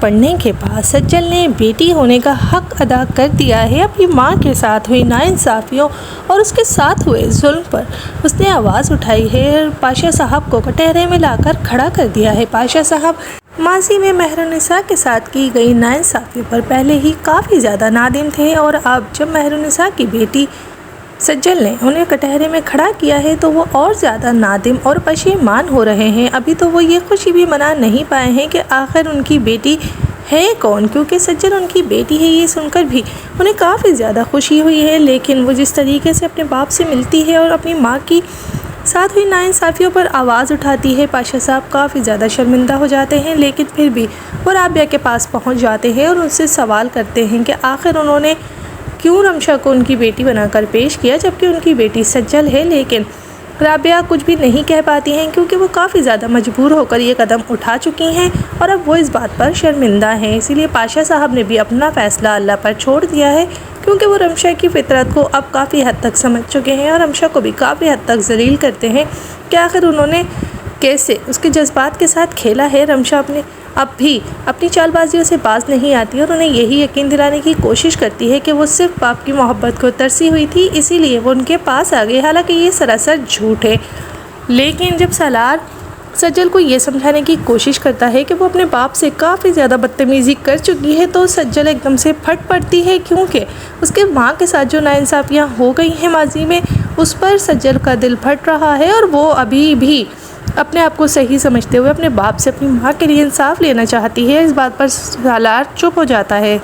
پڑھنے کے بعد سجل نے بیٹی ہونے کا حق ادا کر دیا ہے۔ اپنی ماں کے ساتھ ہوئی ناانصافیوں اور اس کے ساتھ ہوئے ظلم پر اس نے آواز اٹھائی ہے اور پاشا صاحب کو کٹہرے میں لا کر کھڑا کر دیا ہے۔ پاشا صاحب ماضی میں مہرالنساء کے ساتھ کی گئی ناانصافیوں پر پہلے ہی کافی زیادہ نادم تھے، اور اب جب مہرالنساء کی بیٹی سجل نے انہیں کٹہرے میں کھڑا کیا ہے تو وہ اور زیادہ نادم اور پشیمان ہو رہے ہیں۔ ابھی تو وہ یہ خوشی بھی منا نہیں پائے ہیں کہ آخر ان کی بیٹی ہے کون، کیونکہ سجل ان کی بیٹی ہے۔ یہ سن کر بھی انہیں کافی زیادہ خوشی ہوئی ہے، لیکن وہ جس طریقے سے اپنے باپ سے ملتی ہے اور اپنی ماں کی ساتھ ہوئی ناانصافیوں پر آواز اٹھاتی ہے، پاشا صاحب کافی زیادہ شرمندہ ہو جاتے ہیں۔ لیکن پھر بھی وہ رابعہ کے پاس پہنچ جاتے ہیں اور ان سے سوال کرتے ہیں کہ آخر انہوں نے کیوں رمشا کو ان کی بیٹی بنا کر پیش کیا جبکہ ان کی بیٹی سجل ہے۔ لیکن رابعہ کچھ بھی نہیں کہہ پاتی ہیں، کیونکہ وہ کافی زیادہ مجبور ہو کر یہ قدم اٹھا چکی ہیں اور اب وہ اس بات پر شرمندہ ہیں۔ اسی لیے پاشا صاحب نے بھی اپنا فیصلہ اللہ پر چھوڑ دیا ہے، کیونکہ وہ رمشا کی فطرت کو اب کافی حد تک سمجھ چکے ہیں اور رمشا کو بھی کافی حد تک ذلیل کرتے ہیں کہ آخر انہوں نے کیسے اس کے جذبات کے ساتھ کھیلا ہے۔ رمشا اب بھی اپنی چال بازیوں سے باز نہیں آتی اور انہیں یہی یقین دلانے کی کوشش کرتی ہے کہ وہ صرف باپ کی محبت کو ترسی ہوئی تھی، اسی لیے وہ ان کے پاس آ گئی، حالانکہ یہ سراسر جھوٹ ہے۔ لیکن جب سالار سجل کو یہ سمجھانے کی کوشش کرتا ہے کہ وہ اپنے باپ سے کافی زیادہ بدتمیزی کر چکی ہے تو سجل ایک دم سے پھٹ پڑتی ہے، کیونکہ اس کے ماں کے ساتھ جو ناانصافیاں ہو گئی ہیں ماضی میں، اس پر سجل کا دل پھٹ رہا ہے اور وہ ابھی بھی اپنے آپ کو صحیح سمجھتے ہوئے اپنے باپ سے اپنی ماں کے لیے انصاف لینا چاہتی ہے۔ اس بات پر سالار چپ ہو جاتا ہے۔